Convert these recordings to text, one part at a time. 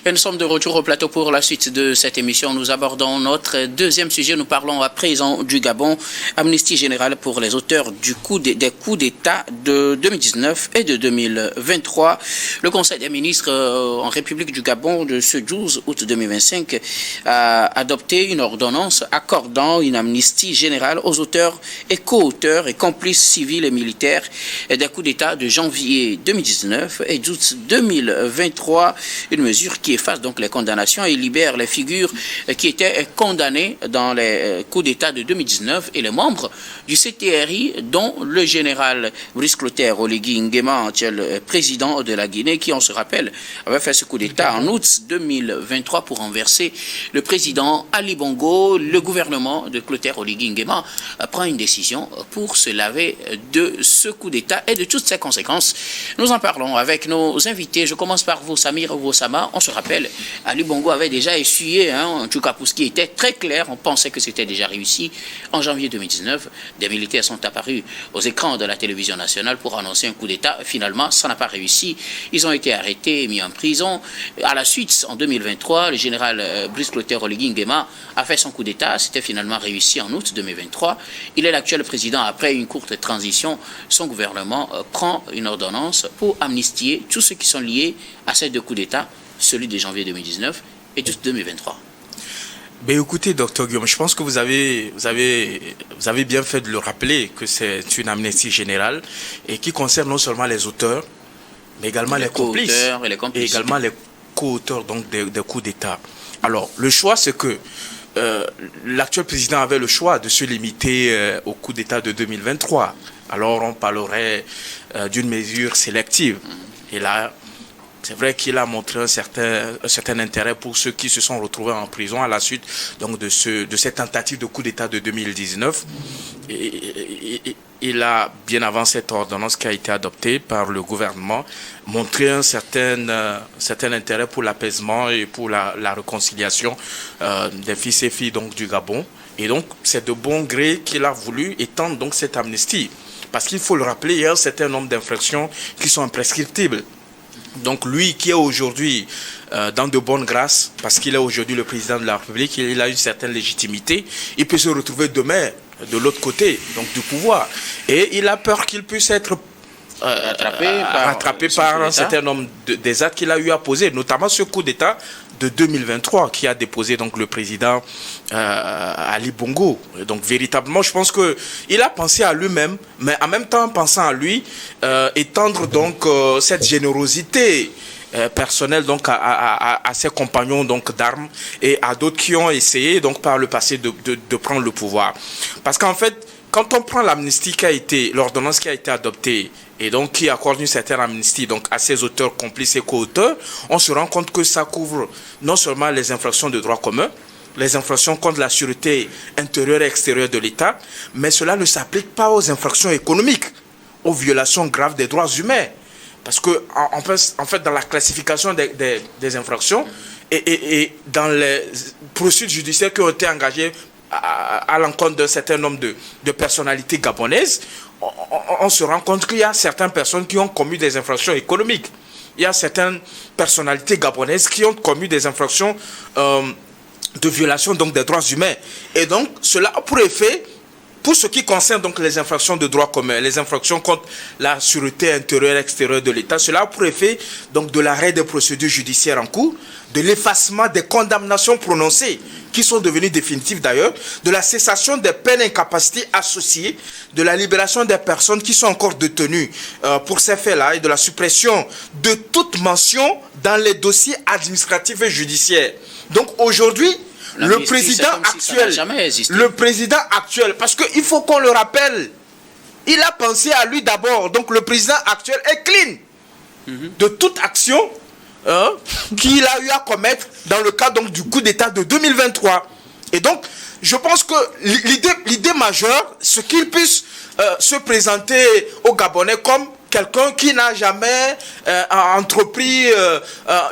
Et nous sommes de retour au plateau pour la suite de cette émission. Nous abordons notre deuxième sujet. Nous parlons à présent du Gabon. Amnistie générale pour les auteurs des coups d'État de 2019 et de 2023. Le Conseil des ministres en République du Gabon de ce 12 août 2025 a adopté une ordonnance accordant une amnistie générale aux auteurs et co-auteurs et complices civils et militaires des coups d'État de janvier 2019 et d'août 2023. Une mesure qui efface donc les condamnations et libère les figures qui étaient condamnées dans les coups d'État de 2019 et les membres du CTRI, dont le général Brice Clotaire Oligui Nguema, actuel président de la Guinée, qui, on se rappelle, avait fait ce coup d'État en août 2023 pour renverser le président Ali Bongo. Le gouvernement de Clotaire Oligui Nguema prend une décision pour se laver de ce coup d'État et de toutes ses conséquences. Nous en parlons avec nos invités. Je commence par vous, Samir Vosama. On se rappelle, Ali Bongo avait déjà essuyé un Tchouka-Pousse qui était très clair. On pensait que c'était déjà réussi. En janvier 2019, des militaires sont apparus aux écrans de la télévision nationale pour annoncer un coup d'État. Finalement, ça n'a pas réussi. Ils ont été arrêtés et mis en prison. À la suite, en 2023, le général Brice Clotaire Oligui Nguema a fait son coup d'État. C'était finalement réussi en août 2023. Il est l'actuel président. Après une courte transition, son gouvernement prend une ordonnance pour amnistier tous ceux qui sont liés à ces deux coups d'État, celui de janvier 2019 et d'août 2023. Ben écoutez, docteur Guillaume, je pense que vous avez bien fait de le rappeler que c'est une amnistie générale et qui concerne non seulement les auteurs, mais également les complices et également les co-auteurs donc des coups d'État. Alors, le choix, c'est que l'actuel président avait le choix de se limiter au coup d'État de 2023. Alors, on parlerait d'une mesure sélective. Et là, c'est vrai qu'il a montré un certain intérêt pour ceux qui se sont retrouvés en prison à la suite donc, de cette tentative de coup d'État de 2019. Et il a, bien avant cette ordonnance qui a été adoptée par le gouvernement, montré un certain intérêt pour l'apaisement et pour la réconciliation des fils et filles donc, du Gabon. Et donc, c'est de bon gré qu'il a voulu étendre donc, cette amnistie. Parce qu'il faut le rappeler, il y a un certain nombre d'infractions qui sont imprescriptibles. Donc lui qui est aujourd'hui dans de bonnes grâces, parce qu'il est aujourd'hui le président de la République, il a une certaine légitimité, il peut se retrouver demain de l'autre côté donc du pouvoir. Et il a peur qu'il puisse être rattrapé par un certain nombre des actes qu'il a eu à poser, notamment ce coup d'État de 2023 qui a déposé donc le président Ali Bongo. Donc véritablement, je pense que il a pensé à lui-même, mais en même temps, en pensant à lui, étendre donc cette générosité personnelle donc à ses compagnons donc d'armes et à d'autres qui ont essayé donc par le passé de prendre le pouvoir. Parce qu'en fait, quand on prend l'amnistie qui a été, l'ordonnance qui a été adoptée et donc qui accorde une certaine amnistie donc à ces auteurs complices et co-auteurs, on se rend compte que ça couvre non seulement les infractions de droit commun, les infractions contre la sûreté intérieure et extérieure de l'État, mais cela ne s'applique pas aux infractions économiques, aux violations graves des droits humains. Parce que en fait, dans la classification des infractions et dans les procédures judiciaires qui ont été engagées à l'encontre d'un certain nombre de personnalités gabonaises, on se rend compte qu'il y a certaines personnes qui ont commis des infractions économiques. Il y a certaines personnalités gabonaises qui ont commis des infractions de violation donc, des droits humains. Et donc, cela a pour effet, pour ce qui concerne donc, les infractions de droit commun, les infractions contre la sûreté intérieure et extérieure de l'État, cela a pour effet donc, de l'arrêt des procédures judiciaires en cours, de l'effacement des condamnations prononcées, qui sont devenues définitives d'ailleurs, de la cessation des peines d'incapacité associées, de la libération des personnes qui sont encore détenues pour ces faits-là et de la suppression de toute mention dans les dossiers administratifs et judiciaires. Donc aujourd'hui, le président actuel, parce qu'il faut qu'on le rappelle, il a pensé à lui d'abord, donc le président actuel est clean de toute action qu'il a eu à commettre dans le cadre donc, du coup d'État de 2023. Et donc, je pense que l'idée majeure, c'est qu'il puisse se présenter aux Gabonais comme quelqu'un qui n'a jamais entrepris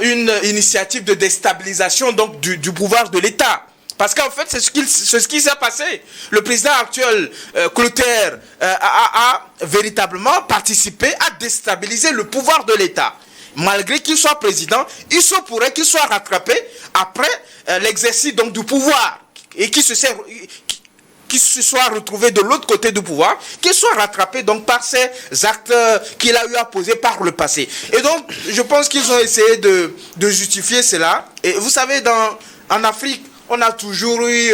une initiative de déstabilisation donc, du pouvoir de l'État. Parce qu'en fait, c'est ce qui s'est passé. Le président actuel, Clotaire, a véritablement participé à déstabiliser le pouvoir de l'État. malgré qu'il soit président, il se pourrait qu'il soit rattrapé après l'exercice donc du pouvoir et qui se soit retrouvé de l'autre côté du pouvoir, qu'il soit rattrapé donc par ces actes qu'il a eu à poser par le passé. Et donc, je pense qu'ils ont essayé de justifier cela. Et vous savez, en Afrique, on a toujours eu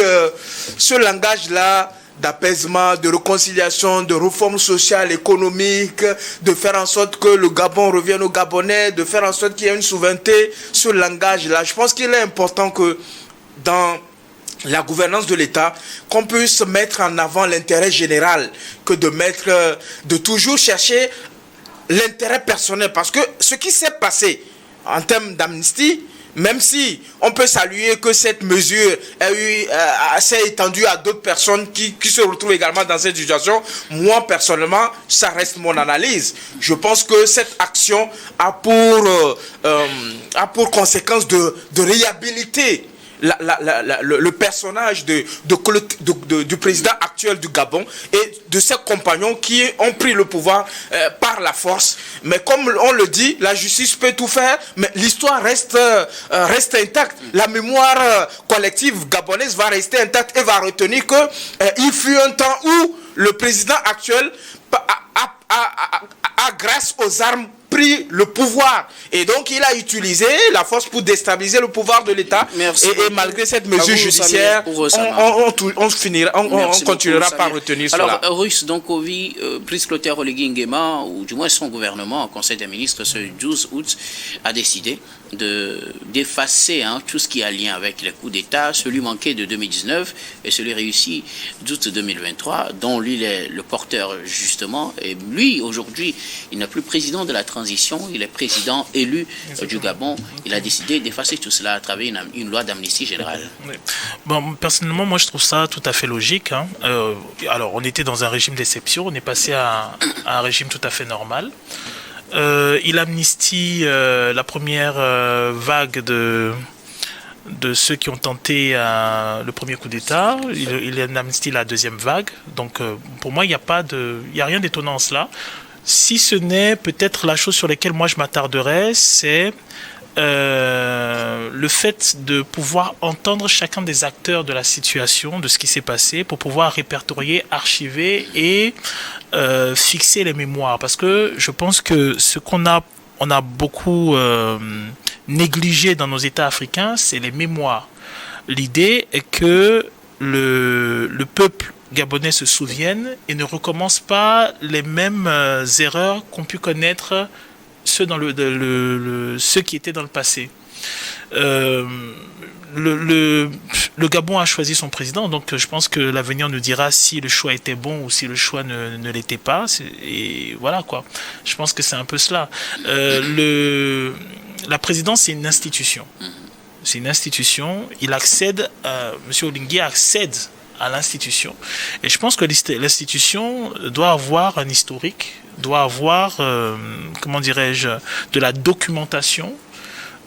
ce langage-là d'apaisement, de réconciliation, de réforme sociale, économique, de faire en sorte que le Gabon revienne aux Gabonais, de faire en sorte qu'il y ait une souveraineté. Ce langage-là, je pense qu'il est important que dans la gouvernance de l'État, qu'on puisse mettre en avant l'intérêt général, que de toujours chercher l'intérêt personnel. Parce que ce qui s'est passé en termes d'amnistie, même si on peut saluer que cette mesure s'est étendue à d'autres personnes qui se retrouvent également dans cette situation, moi personnellement, ça reste mon analyse. Je pense que cette action a pour conséquence de réhabiliter le personnage du président actuel du Gabon et de ses compagnons qui ont pris le pouvoir par la force. Mais comme on le dit, la justice peut tout faire, mais l'histoire reste intacte. La mémoire collective gabonaise va rester intacte et va retenir qu'il fut un temps où le président actuel a grâce aux armes pris le pouvoir et donc il a utilisé la force pour déstabiliser le pouvoir de l'État et malgré cette mesure judiciaire on continuera par retenir cela. Alors Russe Donkovi, Brice Clotaire Oligui Nguema, ou du moins son gouvernement en Conseil des ministres ce 12 août a décidé d'effacer tout ce qui a lien avec les coups d'État, celui manqué de 2019 et celui réussi d'août 2023 dont lui est le porteur justement, et lui aujourd'hui il n'est plus président de la transition, il est président élu du Gabon. Il a décidé d'effacer tout cela à travers une loi d'amnistie générale. Oui. Bon, personnellement, moi je trouve ça tout à fait logique. Alors on était dans un régime d'exception, on est passé à un régime tout à fait normal. Il amnistie la première vague de ceux qui ont tenté le premier coup d'État. Il amnistie la deuxième vague. Donc pour moi, il n'y a rien d'étonnant en cela. Si ce n'est peut-être la chose sur laquelle moi je m'attarderais, c'est le fait de pouvoir entendre chacun des acteurs de la situation, de ce qui s'est passé, pour pouvoir répertorier, archiver et fixer les mémoires. Parce que je pense que ce qu'on a beaucoup négligé dans nos États africains, c'est les mémoires. L'idée est que le peuple gabonais se souvienne et ne recommence pas les mêmes erreurs qu'ont pu connaître ceux qui étaient dans le passé. Le Gabon a choisi son président, donc je pense que l'avenir nous dira si le choix était bon ou si le choix ne l'était pas. Et voilà quoi. Je pense que c'est un peu cela. La présidence, c'est une institution. C'est une institution. Il accède, M. Oligui accède à l'institution. Et je pense que l'institution doit avoir un historique, doit avoir, de la documentation,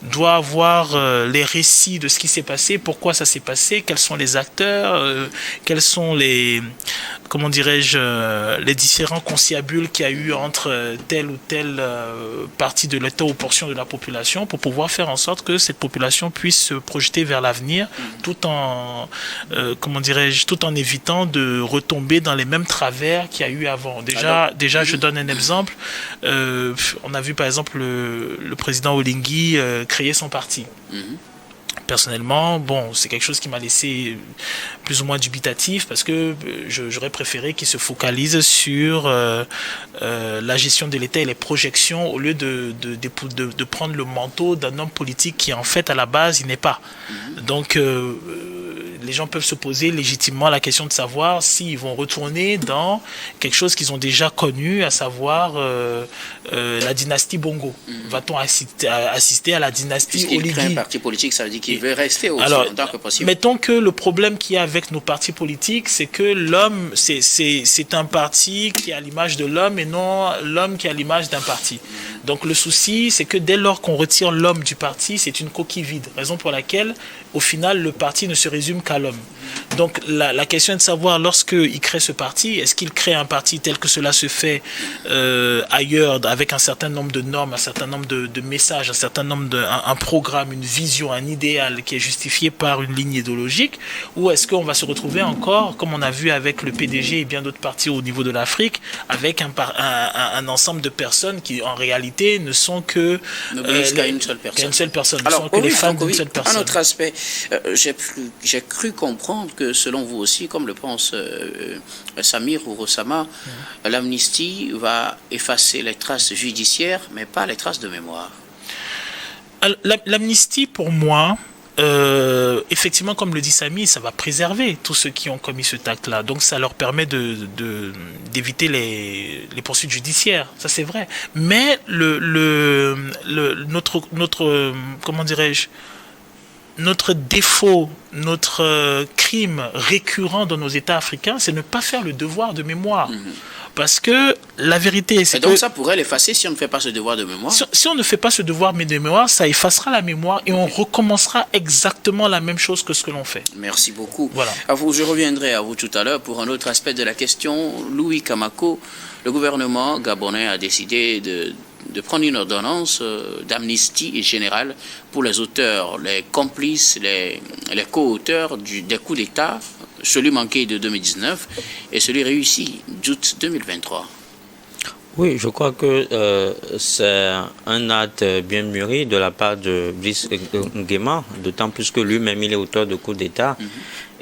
doit avoir les récits de ce qui s'est passé, pourquoi ça s'est passé, quels sont les acteurs, quels sont les différents conciliabules qu'il y a eu entre telle ou telle partie de l'État ou portion de la population pour pouvoir faire en sorte que cette population puisse se projeter vers l'avenir tout en évitant de retomber dans les mêmes travers qu'il y a eu avant. Déjà, je donne un exemple. On a vu par exemple le président Oligui créer son parti. Personnellement, c'est quelque chose qui m'a laissé plus ou moins dubitatif parce que j'aurais préféré qu'il se focalise sur la gestion de l'État et les projections au lieu de prendre le manteau d'un homme politique qui en fait à la base il n'est pas. Donc les gens peuvent se poser légitimement la question de savoir s'ils vont retourner dans quelque chose qu'ils ont déjà connu, à savoir la dynastie Bongo. Va-t-on assister à la dynastie Oligui? Puisqu'il crée un parti politique, ça veut dire qu'il veut rester aussi longtemps que possible. Mettons que le problème qu'il y a avec nos partis politiques, c'est que l'homme, c'est un parti qui est à l'image de l'homme et non l'homme qui est à l'image d'un parti. Donc le souci, c'est que dès lors qu'on retire l'homme du parti, c'est une coquille vide. Raison pour laquelle, au final, le parti ne se résume qu'à à l'homme. Donc la question est de savoir, lorsqu'il crée ce parti, est-ce qu'il crée un parti tel que cela se fait ailleurs, avec un certain nombre de normes, un certain nombre de messages, un certain nombre un programme, une vision, un idéal qui est justifié par une ligne idéologique, ou est-ce qu'on va se retrouver encore, comme on a vu avec le PDG et bien d'autres partis au niveau de l'Afrique, avec un ensemble de personnes qui en réalité ne sont que qu'à une seule personne. Qu'à une seule personne. Alors, ne sont que les femmes d'une seule personne. Un autre aspect, j'ai cru comprendre que selon vous aussi, comme le pense Samir ou Rossama, l'amnistie va effacer les traces judiciaires, mais pas les traces de mémoire. L'amnistie, pour moi, effectivement, comme le dit Samy, ça va préserver tous ceux qui ont commis ce acte-là. Donc, ça leur permet d'éviter les poursuites judiciaires. Ça, c'est vrai. Mais notre comment dirais-je, notre défaut, notre crime récurrent dans nos États africains, c'est ne pas faire le devoir de mémoire. Parce que la vérité, c'est que... donc ça pourrait l'effacer si on ne fait pas ce devoir de mémoire. Si on ne fait pas ce devoir de mémoire, ça effacera la mémoire et on recommencera exactement la même chose que ce que l'on fait. Merci beaucoup. Voilà. Je reviendrai à vous tout à l'heure pour un autre aspect de la question. Louis Kamako, le gouvernement gabonais a décidé de prendre une ordonnance d'amnistie générale pour les auteurs, les complices, les co-auteurs des coups d'État, celui manqué de 2019 et celui réussi d'août 2023. Oui, je crois que c'est un acte bien mûri de la part de Brice Nguema, d'autant plus que lui-même il est auteur de coups d'État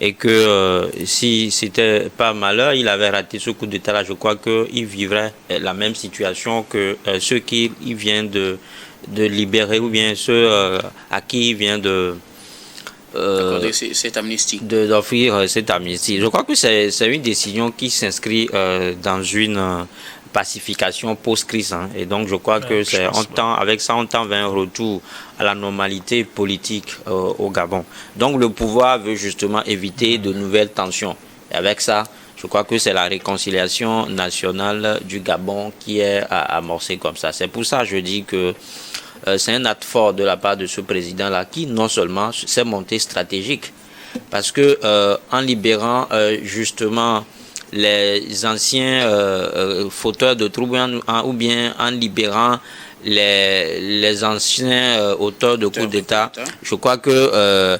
et que si c'était pas malheur, il avait raté ce coup d'État-là, je crois qu'il vivrait la même situation que ceux qu'il vient de libérer ou bien ceux à qui il vient d'offrir cette amnistie. D'offrir cette amnistie. Je crois que c'est une décision qui s'inscrit dans une pacification post-crise. Et donc je crois que avec ça, on tend vers un retour à la normalité politique au Gabon. Donc le pouvoir veut justement éviter de nouvelles tensions. Et avec ça, je crois que c'est la réconciliation nationale du Gabon qui est amorcée comme ça. C'est pour ça que je dis que c'est un acte fort de la part de ce président-là qui non seulement s'est monté stratégique, parce que en libérant justement les anciens fauteurs de troubles ou bien en libérant les anciens auteurs de coups d'État, je crois que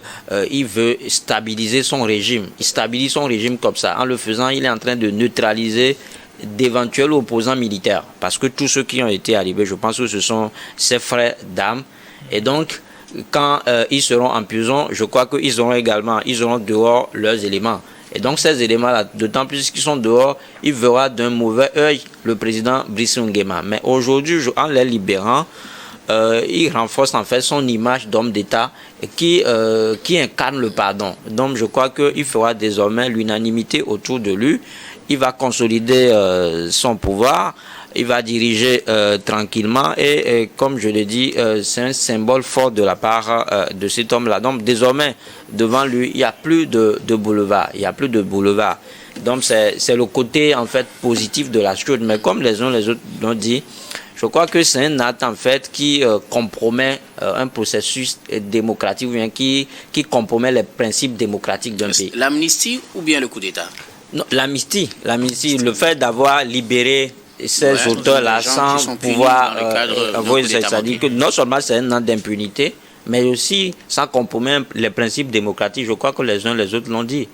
il veut stabiliser son régime. Il stabilise son régime comme ça. En le faisant, il est en train de neutraliser d'éventuels opposants militaires, parce que tous ceux qui ont été arrivés, je pense que ce sont ses frères d'armes, et donc quand ils seront en prison, je crois qu'ils auront dehors leurs éléments, et donc ces éléments-là, d'autant plus qu'ils sont dehors, il verra d'un mauvais œil le président Brice Nguema. Mais aujourd'hui, en les libérant, il renforce en fait son image d'homme d'État qui incarne le pardon. Donc je crois qu'il fera désormais l'unanimité autour de lui. Il va consolider son pouvoir, il va diriger tranquillement et comme je l'ai dit, c'est un symbole fort de la part de cet homme-là. Donc désormais, devant lui, il n'y a plus de boulevard. Il n'y a plus de boulevard. Donc c'est le côté en fait positif de la chose. Mais comme les uns les autres l'ont dit, je crois que c'est un acte en fait qui compromet un processus démocratique, ou bien qui compromet les principes démocratiques d'un pays. L'amnistie ou bien le coup d'État? Non, l'amnistie, le fait d'avoir libéré ces auteurs-là sans pouvoir c'est-à-dire que non seulement c'est un acte d'impunité, mais aussi sans compromettre les principes démocratiques. Je crois que les uns les autres l'ont dit.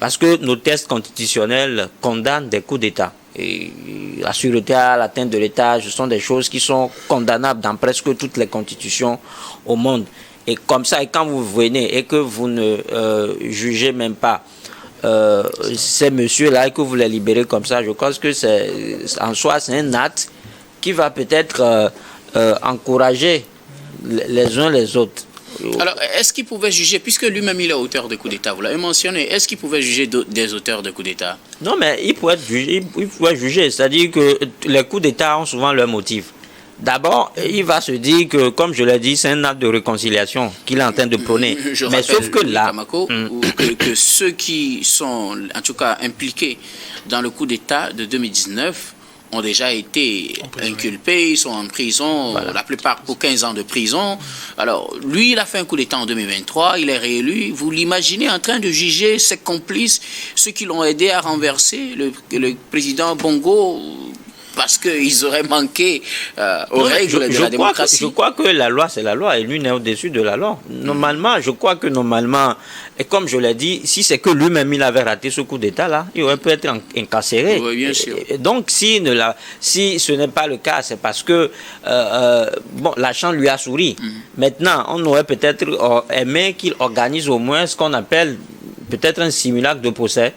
Parce que nos textes constitutionnels condamnent des coups d'État. Et la sûreté à l'atteinte de l'État, ce sont des choses qui sont condamnables dans presque toutes les constitutions au monde. Et comme ça, et quand vous venez et que vous ne jugez même pas ces messieurs-là et que vous les libérez comme ça, je pense que en soi, c'est un acte qui va peut-être encourager les uns les autres. Alors, est-ce qu'il pouvait juger, puisque lui-même il est auteur de coups d'État, vous l'avez mentionné, est-ce qu'il pouvait juger des auteurs de coups d'État? Non, mais il pouvait juger, c'est-à-dire que les coups d'État ont souvent leur motif. D'abord, il va se dire que, comme je l'ai dit, c'est un acte de réconciliation qu'il est en train de prôner. Mais sauf que là, que ceux qui sont, en tout cas, impliqués dans le coup d'État de 2019 ont déjà été inculpés, ils sont en prison, la plupart pour 15 ans de prison. Alors, lui, il a fait un coup d'État en 2023, il est réélu. Vous l'imaginez en train de juger ses complices, ceux qui l'ont aidé à renverser le président Bongo, parce qu'ils auraient manqué aux règles de la démocratie. Je crois que la loi, c'est la loi, et lui n'est au-dessus de la loi. Normalement, je crois que normalement, et comme je l'ai dit, si c'est que lui-même il avait raté ce coup d'État-là, il aurait pu être incarcéré. Oui, bien sûr. Et donc, si ce n'est pas le cas, c'est parce que la chance lui a souri. Maintenant, on aurait peut-être aimé qu'il organise au moins ce qu'on appelle peut-être un simulacre de procès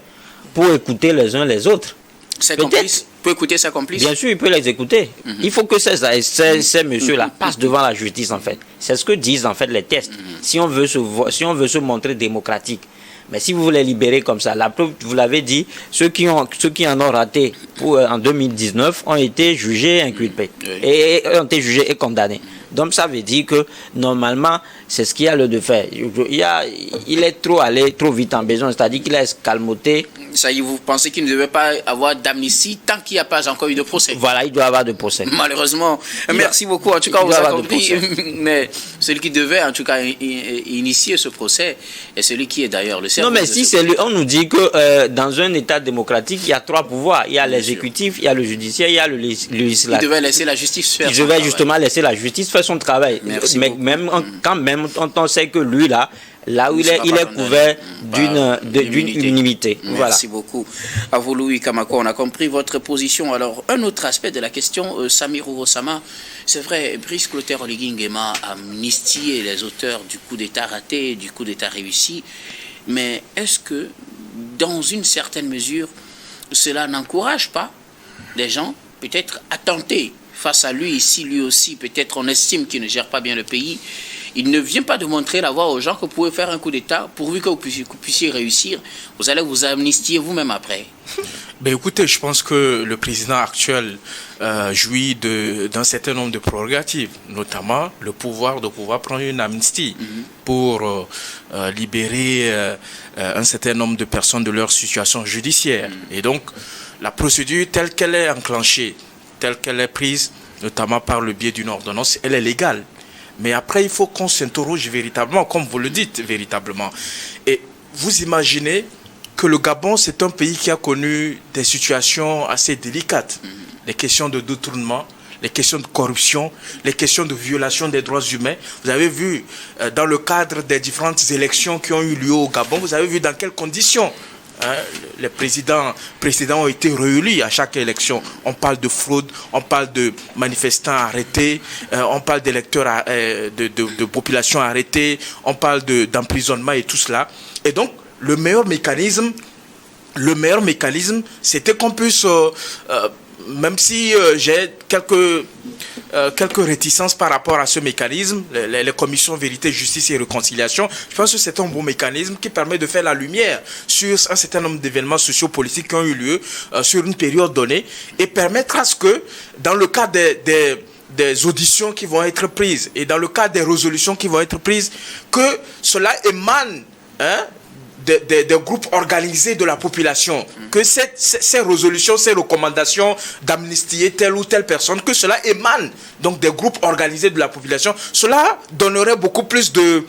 pour écouter les uns les autres. Ses complices, peut écouter ses complices. Bien sûr, il peut les écouter. Il faut que ces messieurs-là passent devant la justice, en fait. C'est ce que disent, en fait, les tests. Si on veut se montrer démocratique. Mais si vous voulez libérer comme ça, la preuve, vous l'avez dit, ceux qui en ont raté en 2019 ont été jugés inculpés. Et ont été jugés et condamnés. Donc ça veut dire que normalement, c'est ce qu'il y a lieu de faire. Il est allé trop vite en besoin, c'est-à-dire qu'il a escalmoté. Ça y est, vous pensez qu'il ne devait pas avoir d'amnistie tant qu'il n'y a pas encore eu de procès? Voilà, il doit avoir de procès. Malheureusement, merci beaucoup. En tout cas, vous avez compris. Mais celui qui devait, en tout cas, initier ce procès est celui qui est d'ailleurs le cerveau. Non, mais si c'est lui, on nous dit que dans un État démocratique, il y a 3 pouvoirs. Il y a l'exécutif, il y a le judiciaire, il y a le législatif. Il devait laisser la justice faire. Il devait justement laisser la justice faire son travail. Mais même quand on sait que lui, là où il est couvert d'une unanimité. Merci beaucoup. À vous, Louis Kamako, on a compris votre position. Alors, un autre aspect de la question, Samirou Osama, c'est vrai, Brice Clotaire Oligui Nguema a amnistié les auteurs du coup d'État raté, du coup d'État réussi. Mais est-ce que, dans une certaine mesure, cela n'encourage pas les gens, peut-être, à tenter face à lui, si lui aussi, peut-être on estime qu'il ne gère pas bien le pays, il ne vient pas de montrer la voie aux gens que vous pouvez faire un coup d'État, pourvu que vous puissiez réussir, vous allez vous amnistier vous-même après. Ben écoutez, je pense que le président actuel jouit d'un certain nombre de prérogatives, notamment le pouvoir de pouvoir prendre une amnistie pour libérer un certain nombre de personnes de leur situation judiciaire. Et donc, la procédure telle qu'elle est enclenchée, telle qu'elle est prise, notamment par le biais d'une ordonnance, elle est légale. Mais après, il faut qu'on s'interroge véritablement, comme vous le dites véritablement. Et vous imaginez que le Gabon, c'est un pays qui a connu des situations assez délicates. Les questions de détournement, les questions de corruption, les questions de violation des droits humains. Vous avez vu, dans le cadre des différentes élections qui ont eu lieu au Gabon, vous avez vu dans quelles conditions les présidents ont été réélus à chaque élection. On parle de fraude, on parle de manifestants arrêtés, on parle d'électeurs, de population arrêtée, on parle d'emprisonnement et tout cela. Et donc, le meilleur mécanisme, c'était qu'on puisse, même si j'ai quelques réticences par rapport à ce mécanisme, les commissions vérité, justice et réconciliation, je pense que c'est un bon mécanisme qui permet de faire la lumière sur un certain nombre d'événements sociopolitiques qui ont eu lieu sur une période donnée et permettre à ce que, dans le cas des auditions qui vont être prises et dans le cas des résolutions qui vont être prises, que cela émane des groupes organisés de la population, que ces résolutions, ces recommandations d'amnistier telle ou telle personne, que cela émane donc des groupes organisés de la population, cela donnerait beaucoup plus de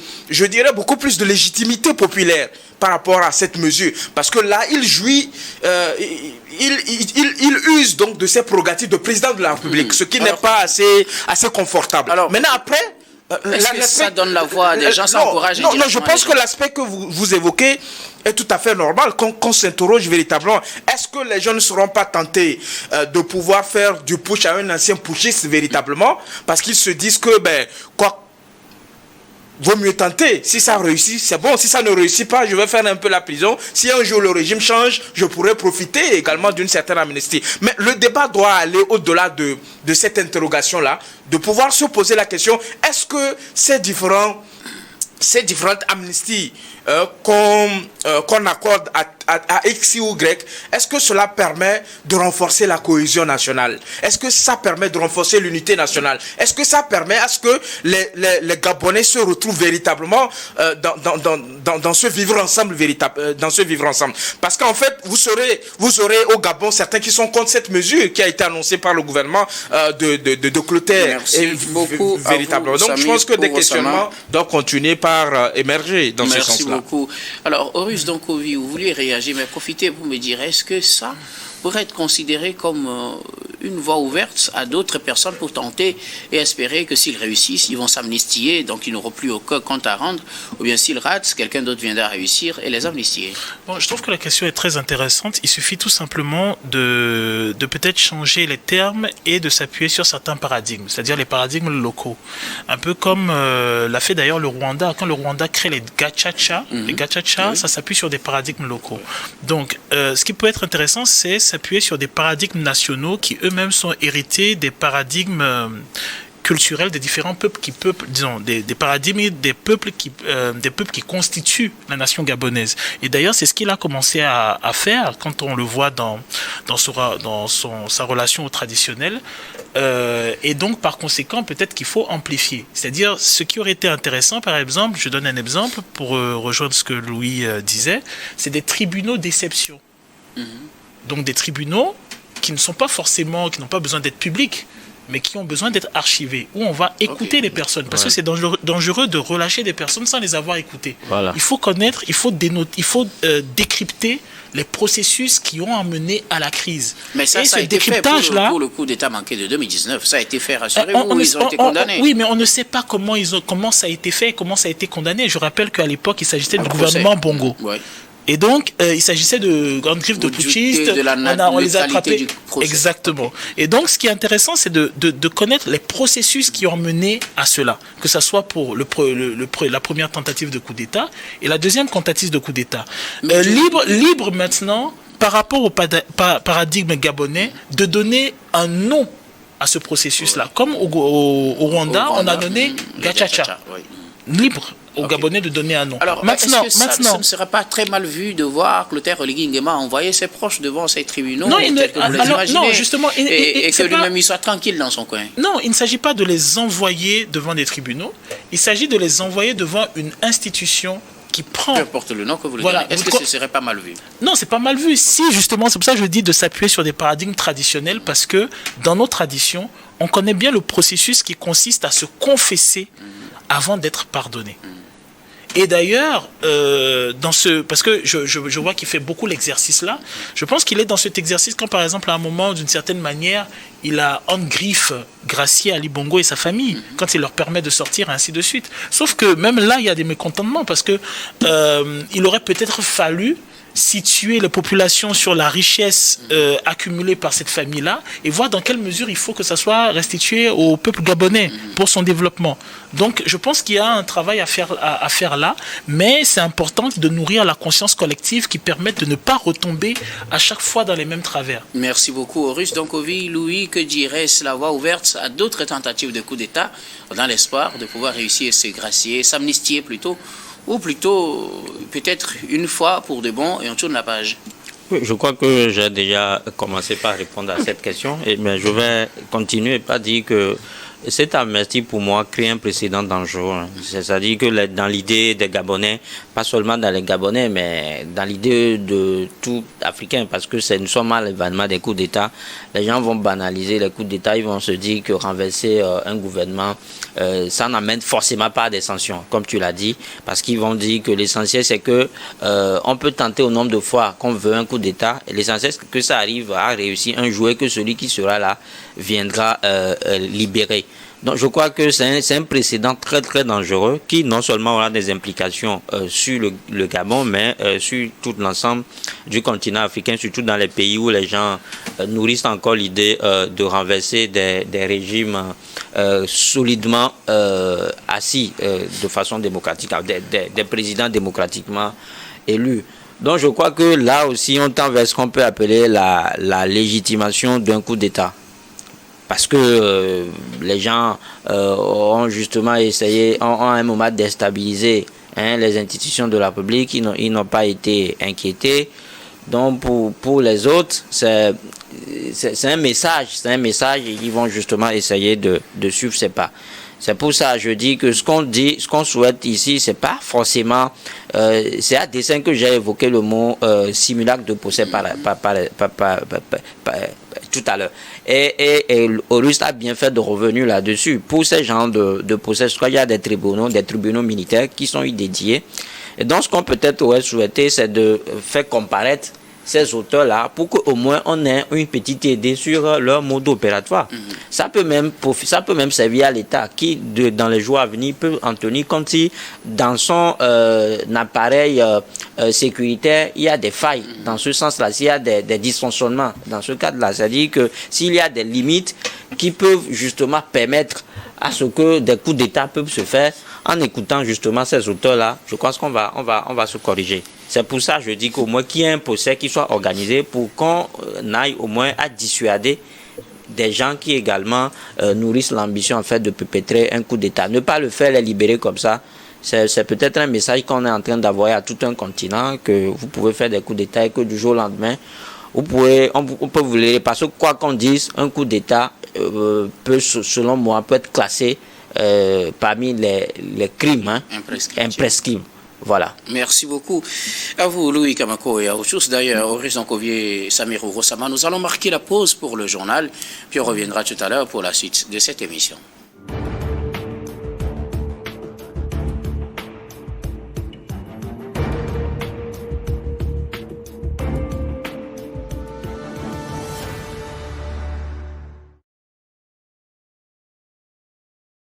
légitimité populaire par rapport à cette mesure. Parce que là, il jouit, il use donc de ses prérogatives de président de la République, ce qui n'est pas assez confortable. Alors, maintenant, après, est-ce que ça donne la voix à des gens, ça encourage? Non, je pense que l'aspect que vous évoquez est tout à fait normal, qu'on s'interroge véritablement. Est-ce que les gens ne seront pas tentés de pouvoir faire du push à un ancien pushiste véritablement, parce qu'ils se disent que, vaut mieux tenter. Si ça réussit, c'est bon. Si ça ne réussit pas, je vais faire un peu la prison. Si un jour le régime change, je pourrais profiter également d'une certaine amnistie. Mais le débat doit aller au-delà de cette interrogation-là, de pouvoir se poser la question, est-ce que ces différents ces différentes amnisties qu'on accorde à X ou Y, est-ce que cela permet de renforcer la cohésion nationale? Est-ce que ça permet de renforcer l'unité nationale? Est-ce que ça permet à ce que les Gabonais se retrouvent véritablement dans ce vivre ensemble Parce qu'en fait, vous aurez au Gabon certains qui sont contre cette mesure qui a été annoncée par le gouvernement de Clotaire. Merci beaucoup Véritablement. Donc je pense que des questionnements doivent continuer par émerger dans ce sens-là. Merci beaucoup. Alors, Horus Donkovi, vous vouliez réagir, mais profitez pour me dire, est-ce que ça pourrait être considéré comme une voie ouverte à d'autres personnes pour tenter et espérer que s'ils réussissent, ils vont s'amnistier, donc ils n'auront plus aucun compte à rendre, ou bien s'ils ratent, quelqu'un d'autre viendra réussir et les amnistier? Bon, je trouve que la question est très intéressante. Il suffit tout simplement de peut-être changer les termes et de s'appuyer sur certains paradigmes, c'est-à-dire les paradigmes locaux. Un peu comme l'a fait d'ailleurs le Rwanda. Quand le Rwanda crée les gachacha, ça s'appuie sur des paradigmes locaux. Donc, ce qui peut être intéressant, c'est s'appuyer sur des paradigmes nationaux qui eux-mêmes sont hérités des paradigmes culturels des différents peuples des paradigmes des peuples qui constituent la nation gabonaise. Et d'ailleurs, c'est ce qu'il a commencé à faire quand on le voit dans sa relation au traditionnel. Et donc, par conséquent, peut-être qu'il faut amplifier. C'est-à-dire, ce qui aurait été intéressant, par exemple, je donne un exemple pour rejoindre ce que Louis disait, c'est des tribunaux d'exception. Donc des tribunaux qui n'ont pas besoin d'être publics, mais qui ont besoin d'être archivés, où on va écouter les personnes. Parce que c'est dangereux de relâcher des personnes sans les avoir écoutées. Voilà. Il faut connaître, il faut décrypter les processus qui ont amené à la crise. Mais ça a été fait pour le coup d'État manqué de 2019. Ça a été fait, rassurez-vous, ils ont été condamnés. Oui, mais on ne sait pas comment ça a été fait, comment ça a été condamné. Je rappelle qu'à l'époque, il s'agissait du gouvernement Bongo. Ouais. Et donc, il s'agissait de grandes griffes de putschistes. On les a attrapés. Exactement. Et donc, ce qui est intéressant, c'est de connaître les processus qui ont mené à cela. Que ce soit pour la première tentative de coup d'État et la deuxième tentative de coup d'État. Libre maintenant, par rapport au paradigme gabonais, de donner un nom à ce processus-là. Comme au Rwanda, on a donné Gachacha. Libre aux Gabonais de donner un nom. Alors, maintenant, ça ne serait pas très mal vu de voir Clotaire Oligui Nguema envoyer ses proches devant ces tribunaux, non, justement, et que lui-même il soit tranquille dans son coin? Non, il ne s'agit pas de les envoyer devant des tribunaux, il s'agit de les envoyer devant une institution qui prend... Peu importe le nom que vous lui donnez. Est-ce que ce serait pas mal vu? Non, c'est pas mal vu. Si, justement, c'est pour ça que je dis de s'appuyer sur des paradigmes traditionnels, parce que dans nos traditions, on connaît bien le processus qui consiste à se confesser avant d'être pardonné. Et d'ailleurs, parce que je vois qu'il fait beaucoup l'exercice là, je pense qu'il est dans cet exercice quand, par exemple, à un moment, d'une certaine manière, il a en griffe gracié Ali Bongo et sa famille, quand il leur permet de sortir, et ainsi de suite. Sauf que même là, il y a des mécontentements, parce que il aurait peut-être fallu situer les populations sur la richesse accumulée par cette famille-là et voir dans quelle mesure il faut que ça soit restitué au peuple gabonais pour son développement. Donc, je pense qu'il y a un travail à faire là, mais c'est important de nourrir la conscience collective qui permette de ne pas retomber à chaque fois dans les mêmes travers. Merci beaucoup, Horus Donkovi. Louis, que dirait-ce la voie ouverte à d'autres tentatives de coup d'État dans l'espoir de pouvoir réussir à se gracier, s'amnistier plutôt, ou plutôt peut-être une fois pour de bon et on tourne la page? Oui, je crois que j'ai déjà commencé par répondre à cette question, mais je vais continuer par dire que cette amnistie, pour moi, crée un précédent dangereux. C'est-à-dire que dans l'idée des Gabonais, pas seulement dans les Gabonais, mais dans l'idée de tout Africain, parce que nous sommes à l'événement des coups d'État, les gens vont banaliser les coups d'État, ils vont se dire que renverser un gouvernement, ça n'amène forcément pas des sanctions, comme tu l'as dit, parce qu'ils vont dire que l'essentiel, c'est que on peut tenter au nombre de fois qu'on veut un coup d'État, et l'essentiel, c'est que ça arrive à réussir un jour et que celui qui sera là viendra libérer. Donc je crois que c'est un précédent très très dangereux qui non seulement aura des implications sur le Gabon, mais sur tout l'ensemble du continent africain, surtout dans les pays où les gens nourrissent encore l'idée de renverser des régimes solidement assis de façon démocratique, des présidents démocratiquement élus. Donc je crois que là aussi on tend vers ce qu'on peut appeler la légitimation d'un coup d'État. parce que les gens ont justement essayé, ont à un moment déstabilisé les institutions de la République, ils n'ont pas été inquiétés. Donc pour les autres, c'est un message, et ils vont justement essayer de suivre ces pas. C'est pour ça que je dis que ce qu'on souhaite ici, c'est pas forcément, c'est à dessein que j'ai évoqué le mot simulacre de procès tout à l'heure. Et Auguste a bien fait de revenir là-dessus. Pour ces genres de procès, je crois qu'il y a des tribunaux militaires qui sont y dédiés. Et donc, ce qu'on peut-être aurait souhaité, c'est de faire comparaître ces auteurs-là pour qu'au moins on ait une petite idée sur leur mode opératoire. Ça peut même servir à l'État qui, dans les jours à venir, peut en tenir compte si dans son appareil sécuritaire, il y a des failles. Dans ce sens-là, s'il y a des dysfonctionnements, dans ce cadre-là, c'est-à-dire que s'il y a des limites qui peuvent justement permettre à ce que des coups d'État peuvent se faire, en écoutant justement ces auteurs-là, je pense qu'on va se corriger. C'est pour ça que je dis qu'au moins qu'il y ait un procès qui soit organisé pour qu'on aille au moins à dissuader des gens qui également nourrissent l'ambition en fait de perpétrer un coup d'État. Ne pas le faire, les libérer comme ça, c'est peut-être un message qu'on est en train d'envoyer à tout un continent, que vous pouvez faire des coups d'État et que du jour au lendemain, on peut vous les... Parce que quoi qu'on dise, un coup d'État peut, selon moi, peut être classé parmi les crimes imprescriptibles. Voilà. Merci beaucoup. À vous, Louis Kamako, et à autre chose d'ailleurs, Horizon Covier, Samirou Rossama. Nous allons marquer la pause pour le journal, puis on reviendra tout à l'heure pour la suite de cette émission.